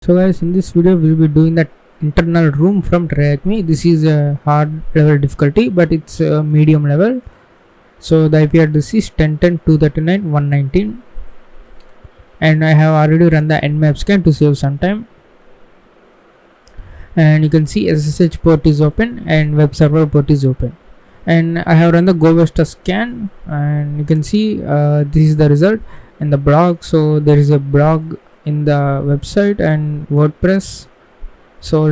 So guys, in this video we'll be doing that internal room from TryHackMe. This is a hard level difficulty, but it's a medium level. So the IP address is 10.10.239.119, and I have already run the nmap scan to save some time. And you can see SSH port is open and web server port is open. And I have run the GoVesta scan, and you can see this is the result in the blog. So there is a blog in the website and WordPress. So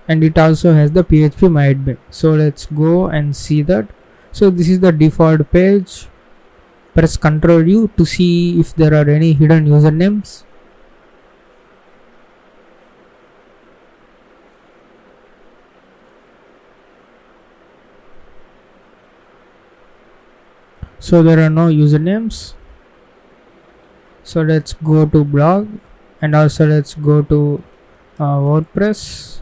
and it also has the PHP myadmin. So let's go and see that. So this is the default page. Press Ctrl U to see if there are any hidden usernames. So there are no usernames. So let's go to blog, and also let's go to WordPress,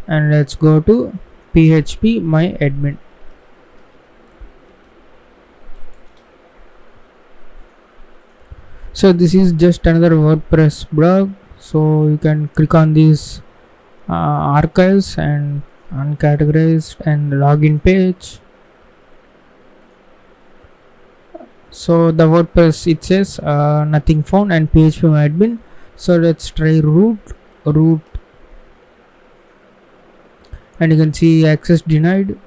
and let's go to PHP myadmin. So this is just another WordPress blog. So you can click on these archives and uncategorized and login page. So the WordPress, it says nothing found and PHP myadmin. So let's try root, and you can see access denied.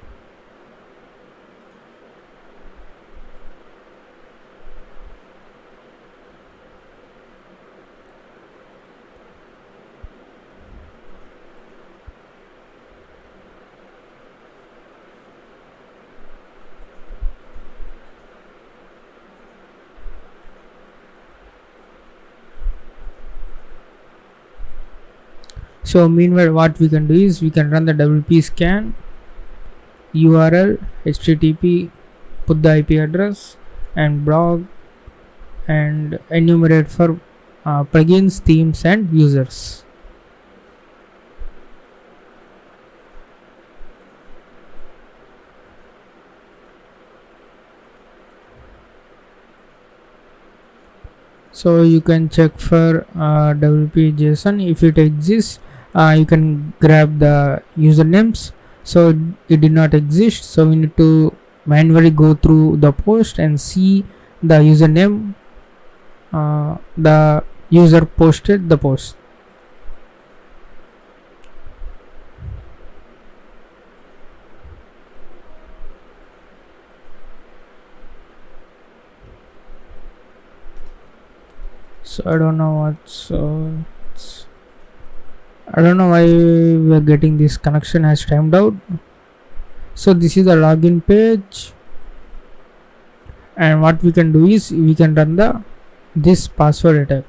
So meanwhile, what we can do is we can run the WP scan, URL, HTTP, put the IP address and blog, and enumerate for plugins, themes and users. So you can check for WP JSON. If it exists, you can grab the usernames. So it did not exist, so we need to manually go through the post and see the username the user posted the post. So I don't know I don't know why we are getting this connection has timed out. So this is the login page, and what we can do is we can run this password attack.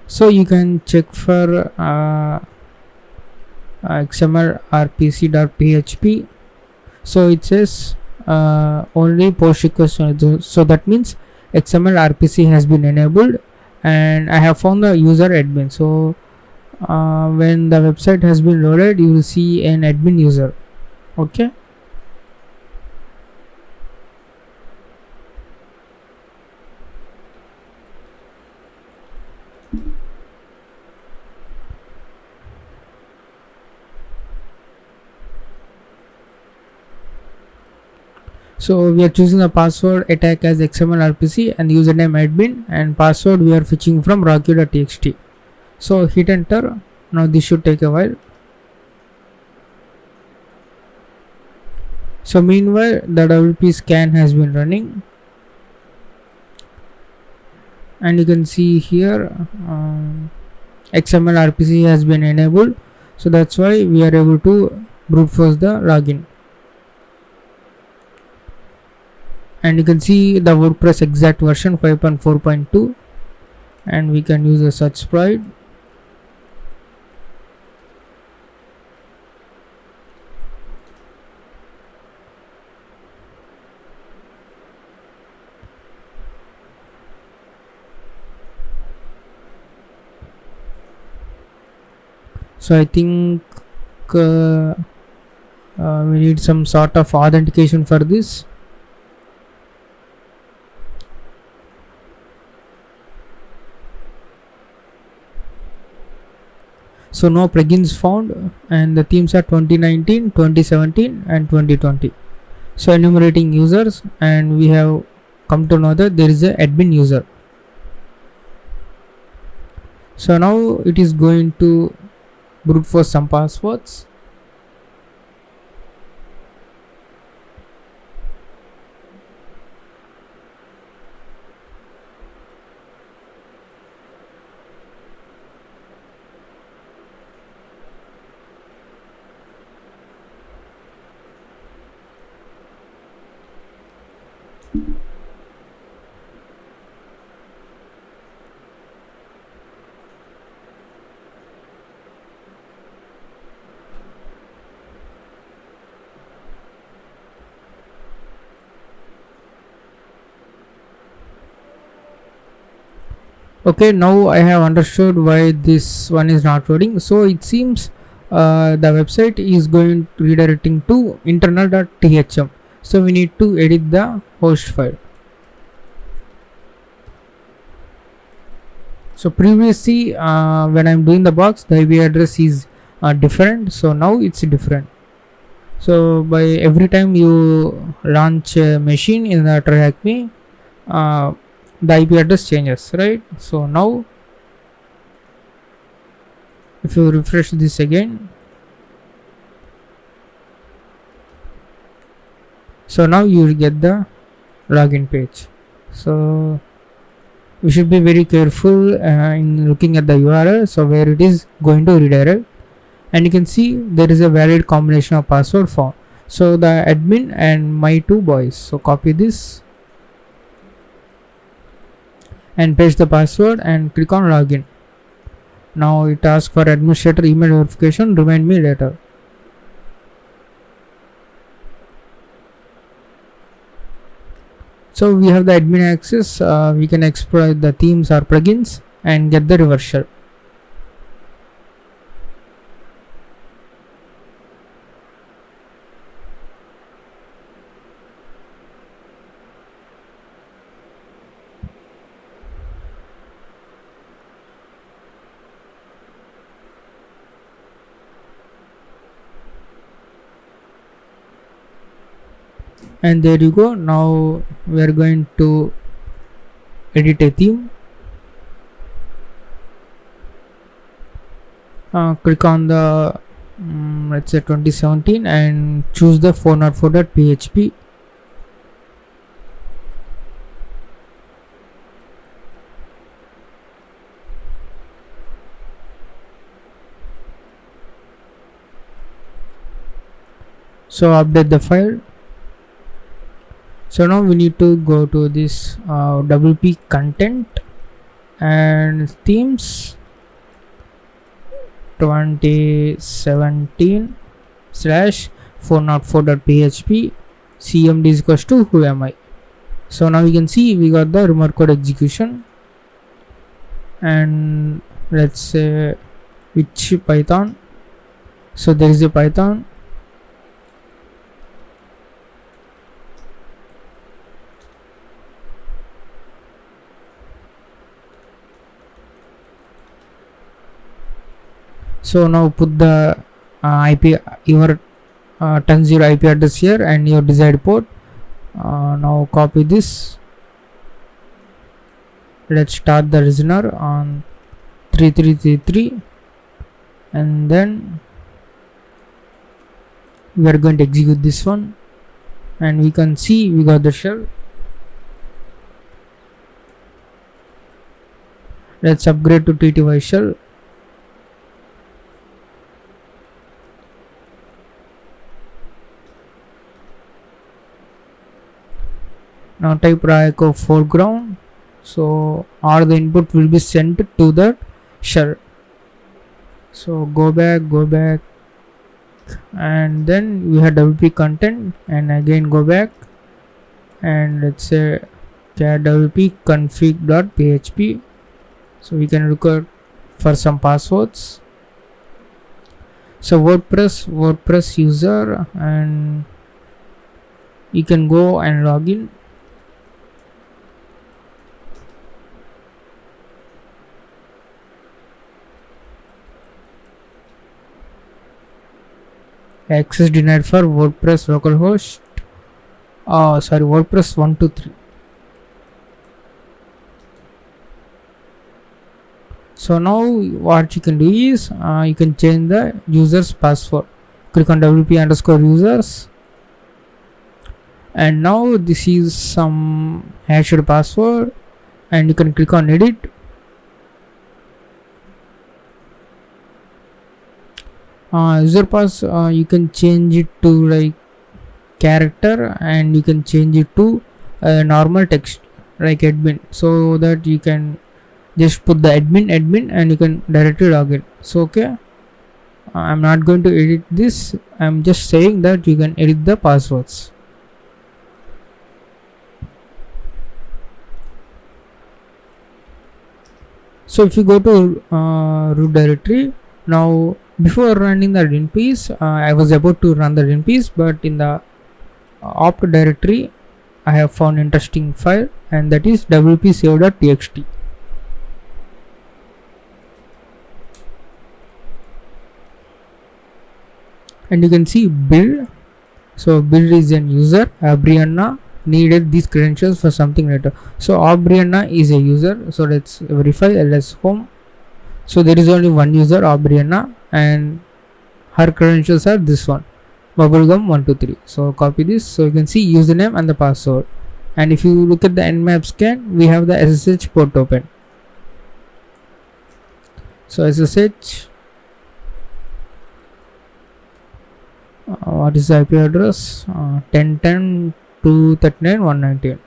So you can check for XML rpc.php. So it says only post request. So that means XML RPC has been enabled, and I have found the user admin. So when the website has been loaded, you will see an admin user. Okay. So we are choosing the password attack as XML RPC and username admin, and password we are fetching from rocky.txt. So hit enter. Now this should take a while. So meanwhile, the WP scan has been running, and you can see here XML RPC has been enabled. So that's why we are able to brute force the login. And you can see the WordPress exact version 5.4.2, and we can use a search sprite. So I think we need some sort of authentication for this. So no plugins found, and the themes are 2019, 2017 and 2020. So enumerating users, and we have come to know that there is a admin user. So now it is going to brute force some passwords. Okay, now I have understood why this one is not loading. So it seems the website is going redirecting to internal.thm. So we need to edit the host file. So previously when I'm doing the box, the IP address is different. So now it's different. So by every time you launch a machine in the TryHackMe, the IP address changes, right? So now if you refresh this again, so now you will get the login page. So we should be very careful in looking at the URL, so where it is going to redirect, and you can see there is a valid combination of password found. So the admin and my two boys. So copy this and paste the password and click on login. Now it asks for administrator email verification, remind me later. So we have the admin access, we can exploit the themes or plugins and get the reversal. And there you go. Now we are going to edit a theme. Click on the let's say 2017 and choose the 404.php. So update the file. So now we need to go to this WP content and themes 2017 slash 404.php cmd is equals to who am I. So now you can see we got the remote code execution, and let's say which Python. So there is a Python. So now put the your 10.0 IP address here and your desired port. Now copy this. Let's start the listener on 3333, and then we are going to execute this one, and we can see we got the shell. Let's upgrade to TTY shell. Now type echo foreground, so all the input will be sent to the shell. So go back, and then we have WP content, and again go back, and let's say cat WP config.php. So we can look at for some passwords. So WordPress user, and you can go and log in. access denied for WordPress localhost. Sorry, WordPress 123. So now what you can do is you can change the user's password. Click on wp_users, and now this is some hashed password, and you can click on edit. User pass, you can change it to like character, and you can change it to normal text like admin, so that you can just put the admin and you can directly log in. So okay, I'm not going to edit this, I'm just saying that you can edit the passwords. So if you go to root directory, now before running the admin piece, I was about to run the admin piece, but in the opt directory I have found interesting file, and that is wp-save.txt. And you can see build. So build is an user. Brianna needed these credentials for something later. So Brianna is a user. So let's verify ls home. So there is only one user, Brianna, and her credentials are this one, bubblegum123. So copy this. So you can see username and the password. And if you look at the nmap scan, we have the SSH port open. So SSH, what is the IP address? 10.10.239.198.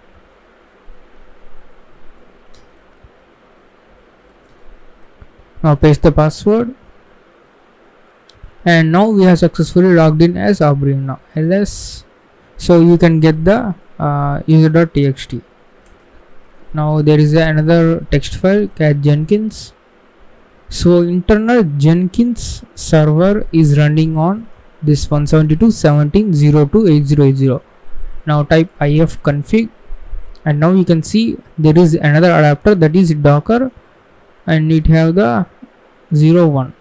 Now paste the password, and now we have successfully logged in as Brianna ls. So you can get the user.txt. Now there is another text file cat Jenkins. So internal Jenkins server is running on this 172.17.02.80.80. Now type ifconfig, and now you can see there is another adapter, that is Docker, and it have the 01.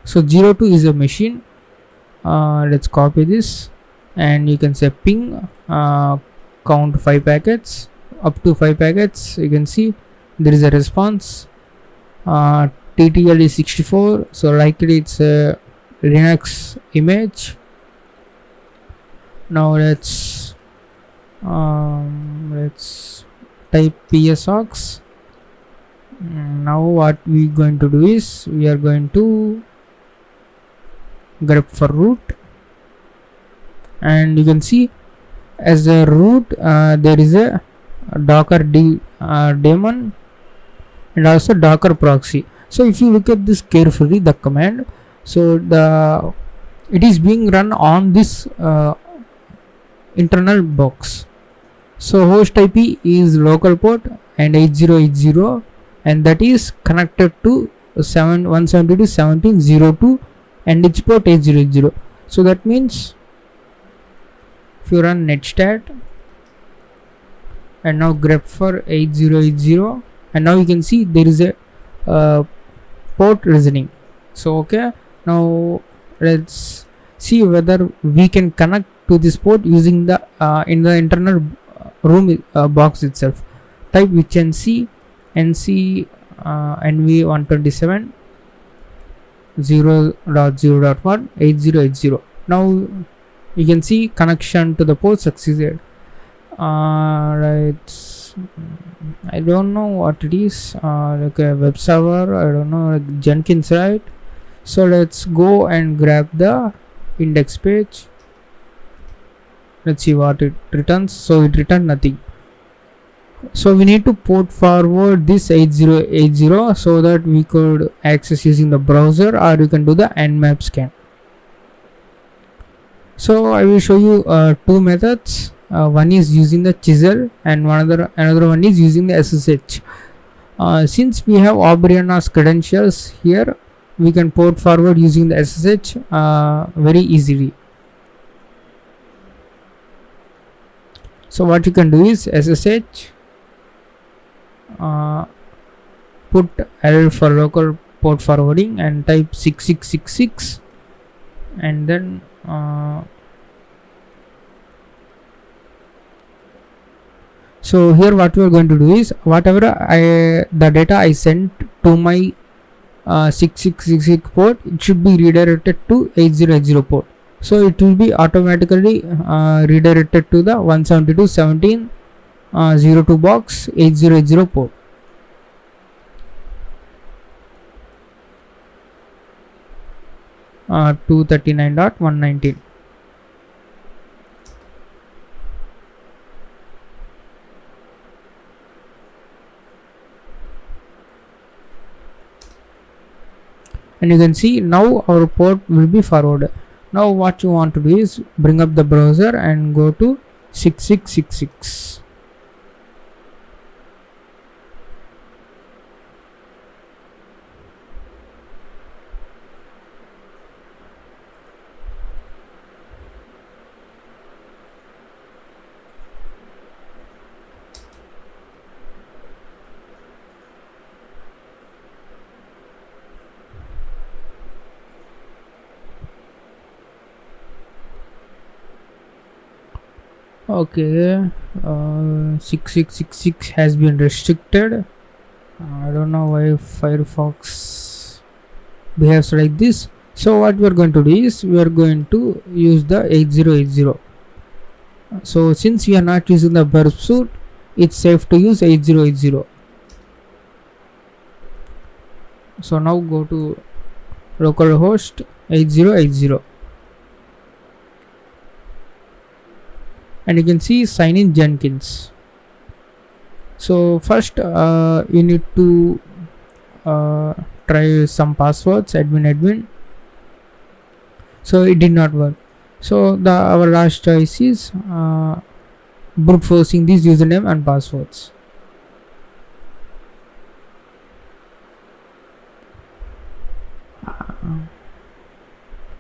So 02 is a machine. Let's copy this, and you can say ping count 5 packets, up to 5 packets. You can see there is a response. TTL is 64, so likely it's a Linux image. Now let's type psaux. Now what we going to do is we are going to grep for root, and you can see as a root there is a docker daemon and also docker proxy. So if you look at this carefully, the command, so it is being run on this internal box. So host IP is local port and 8080, and that is connected to 172.17.02 and its port 8080. So that means if you run netstat and now grep for 8080, and now you can see there is a port listening. So okay, now let's see whether we can connect to this port using the in the internal room box itself. Type nc nv127 0.0.1 8080. Now you can see connection to the port succeeded. Right, I don't know what it is, like a web server, I don't know, like Jenkins, right? So let's go and grab the index page. Let's see what it returns. So it returned nothing. So we need to port forward this 8080 so that we could access using the browser, or you can do the nmap scan. So I will show you two methods. One is using the chisel, and another one is using the SSH. Since we have Brianna's credentials here, we can port forward using the SSH very easily. So what you can do is SSH, put L for local port forwarding and type 6666, and then So here what we are going to do is, whatever the data I sent to my 6666 port, it should be redirected to 8080 port. So it will be automatically redirected to the 172.17.02 box 8080 port. Uh, 239.119. And you can see now our port will be forwarded. Now what you want to do is bring up the browser and go to 6666. Okay, 6666 has been restricted. I don't know why Firefox behaves like this. So what we are going to do is, we are going to use the 8080. So since we are not using the burp suite, it's safe to use 8080. So now go to localhost 8080. And you can see sign in Jenkins. So first you need to try some passwords, admin. So it did not work. So our last choice is brute forcing these username and passwords.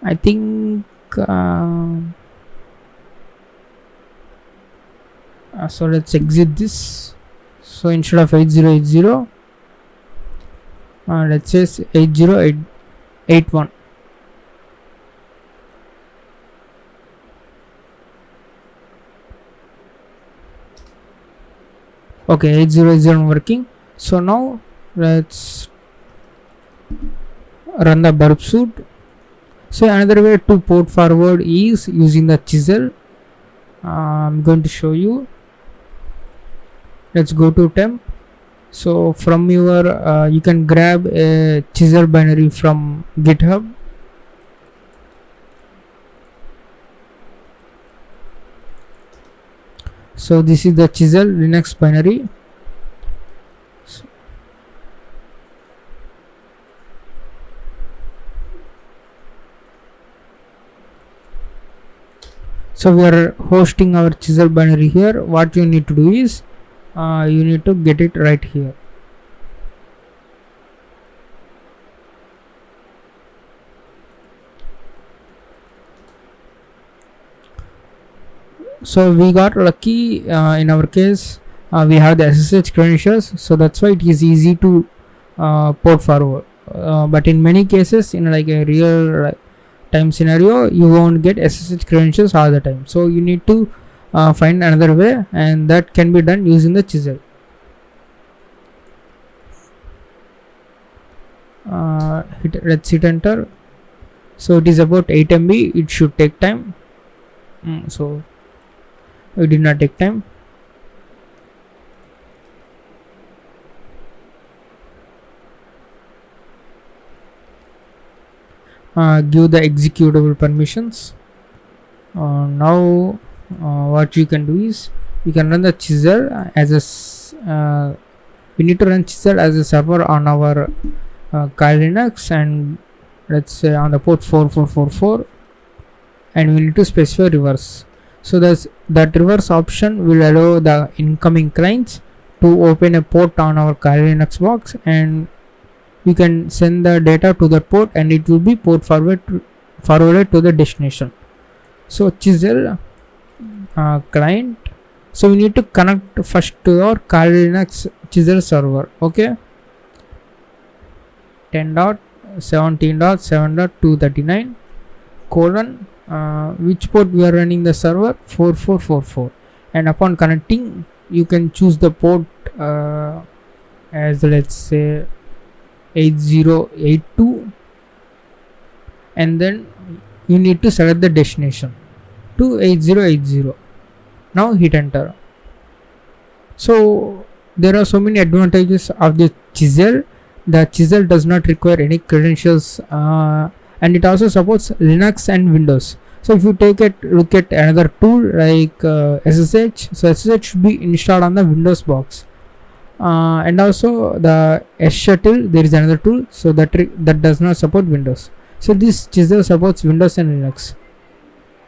I think so let's exit this. So instead of 8080, let's say 80881. Okay, 8080 working. So now let's run the burp suite. So another way to port forward is using the chisel. I'm going to show you. Let's go to temp. So from your you can grab a chisel binary from GitHub. So this is the chisel Linux binary. So we are hosting our chisel binary here. What you need to do is you need to get it right here. So we got lucky in our case. We have the SSH credentials, so that's why it is easy to port forward. But in many cases, in like a real time scenario, you won't get SSH credentials all the time. So you need to find another way, and that can be done using the chisel. Let's hit enter. So it is about 8 MB. It should take time. So it did not take time. Give the executable permissions. Now what you can do is, you can run the chisel as a we need to run chisel as a server on our Kali Linux, and let's say on the port 4444, and we need to specify reverse. So that reverse option will allow the incoming clients to open a port on our Kali Linux box, and you can send the data to the port, and it will be port forwarded to the destination. So chisel client. So we need to connect first to our Kali Linux chisel server. Okay, 10.17.7.239 : which port we are running the server, 4444, and upon connecting you can choose the port as, let's say, 8082, and then you need to select the destination to 8080. Now hit enter. So there are so many advantages of the chisel. The chisel does not require any credentials, and it also supports Linux and Windows. So if you take a look at another tool like SSH, so SSH should be installed on the Windows box, and also the shuttle, there is another tool, so that does not support Windows. So this chisel supports Windows and Linux.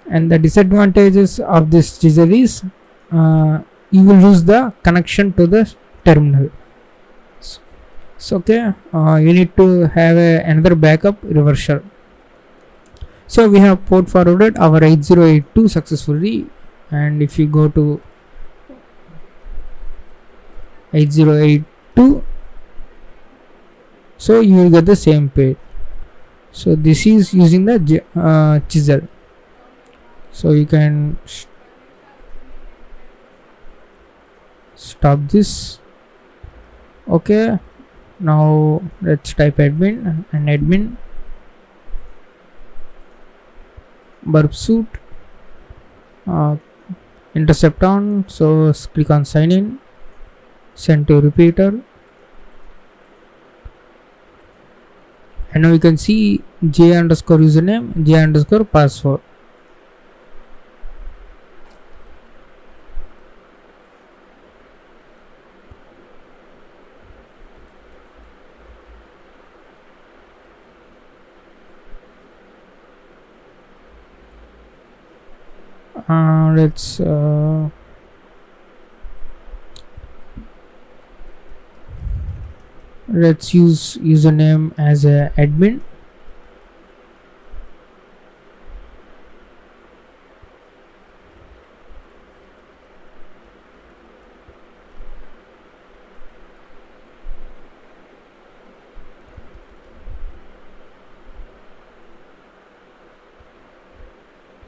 And the disadvantages of this chisel is you will lose the connection to the terminal. So okay, you need to have another backup reversal. So we have port forwarded our 8082 successfully, and if you go to 8082, so you will get the same page. So this is using the chisel. So you can stop this. Okay, now let's type admin, and admin burp suit, intercept on, so click on sign in, send to repeater, and now you can see j underscore username, j underscore password. Let's use username as a admin.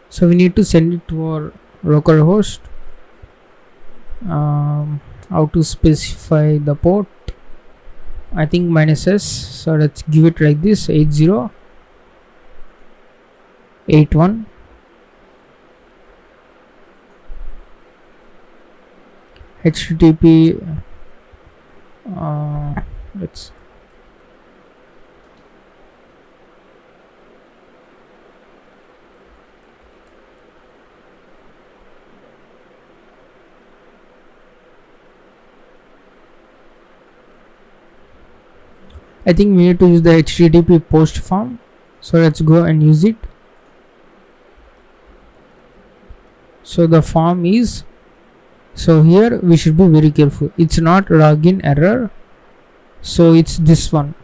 So we need to send it to our local host. How to specify the port? I think -s. So let's give it like this: 8081. HTTP. Let's. I think we need to use the HTTP post form, so let's go and use it. So the form is, so here we should be very careful, it's not login error, so it's this one,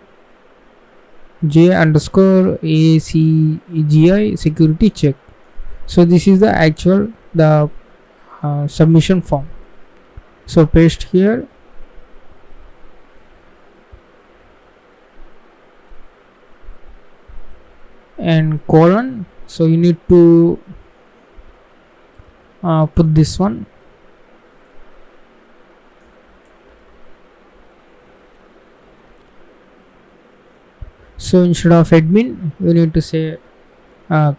j underscore ACGI security check. So this is the actual submission form. So paste here, and colon, so you need to put this one. So instead of admin, you need to say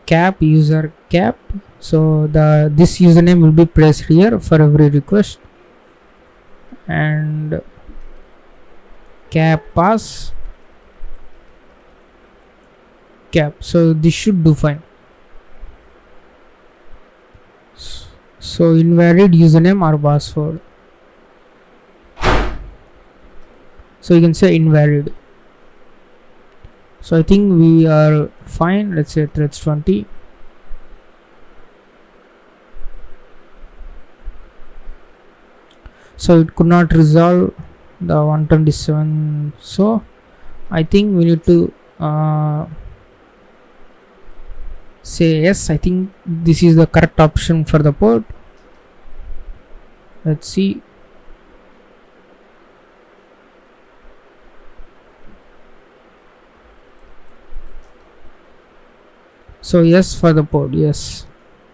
cap user cap. So this username will be placed here for every request, and cap pass cap. So this should do fine. So invalid username or password, so you can say invalid. So I think we are fine. Let's say threads 20. So it could not resolve the 127. So I think we need to say yes. I think this is the correct option for the port. Let's see. So yes for the port. Yes,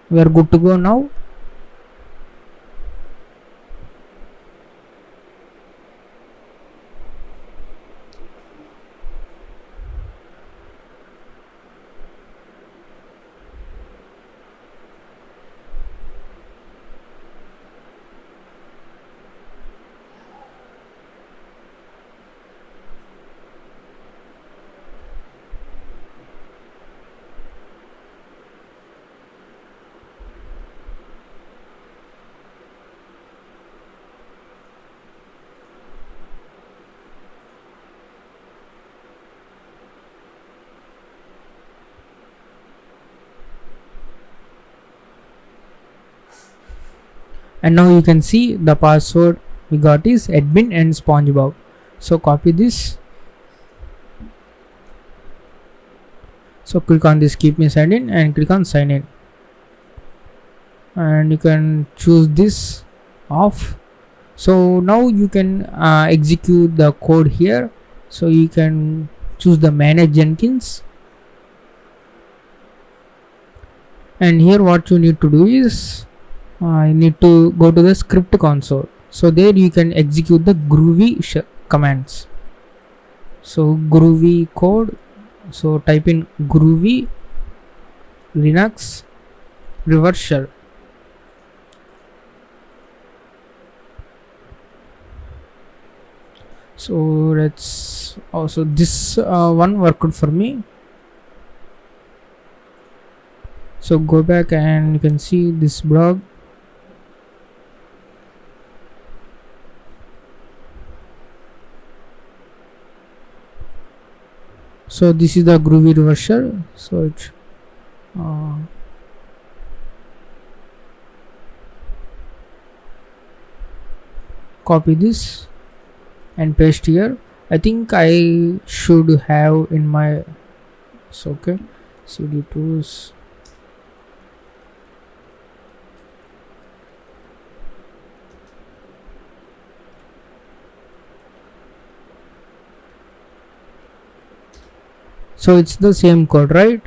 we are good to go now. And now you can see the password we got is admin and SpongeBob. So copy this. So click on this keep me signed in and click on sign in, and you can choose this off. So now you can execute the code here. So you can choose the manage Jenkins, and here what you need to do is you need to go to the script console. So there you can execute the groovy commands. So groovy code, so type in groovy linux reverse shell. So let's also this one worked for me. So go back and you can see this blog. So this is the groovy reverse shell. So it's copy this and paste here. I think I should have in my okay cd tools. So it's the same code, right?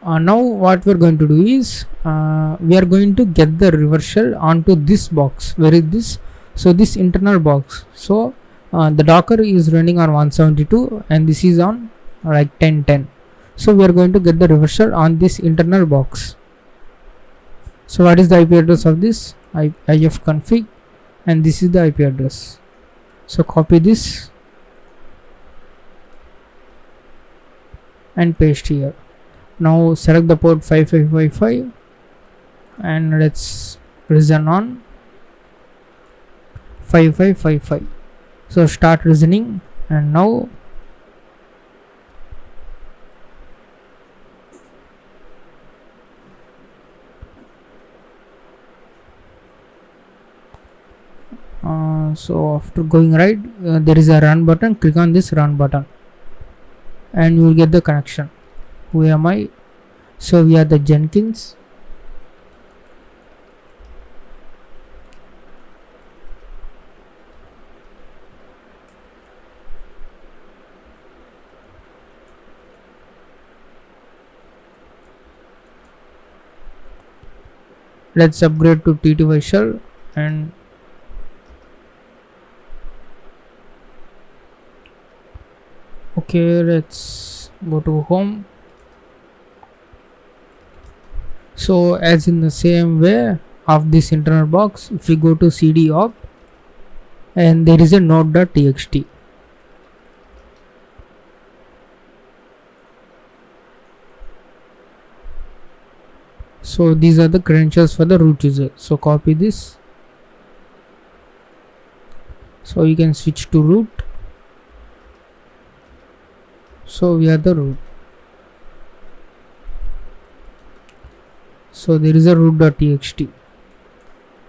Now what we're going to do is we are going to get the reverse shell onto this box. Where is this? So this internal box. So the Docker is running on 172 and this is on like 1010. So we are going to get the reverse shell on this internal box. So what is the IP address of this? ifconfig, and this is the IP address. So copy this and paste here. Now select the port 5555 and let's reason on 5555. So start reasoning, and now so after going right, there is a run button. Click on this run button and you will get the connection. Who am I? So we are the Jenkins. Let's upgrade to TTY shell and okay, let's go to home. So as in the same way of this internal box, if we go to cd opt and there is a node.txt. So these are the credentials for the root user. So copy this. So you can switch to root. So we are the root. So there is a root.txt.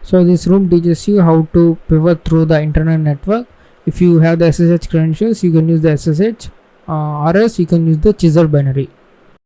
So this room teaches you how to pivot through the internet network. If you have the SSH credentials, you can use the SSH, or else you can use the chisel binary.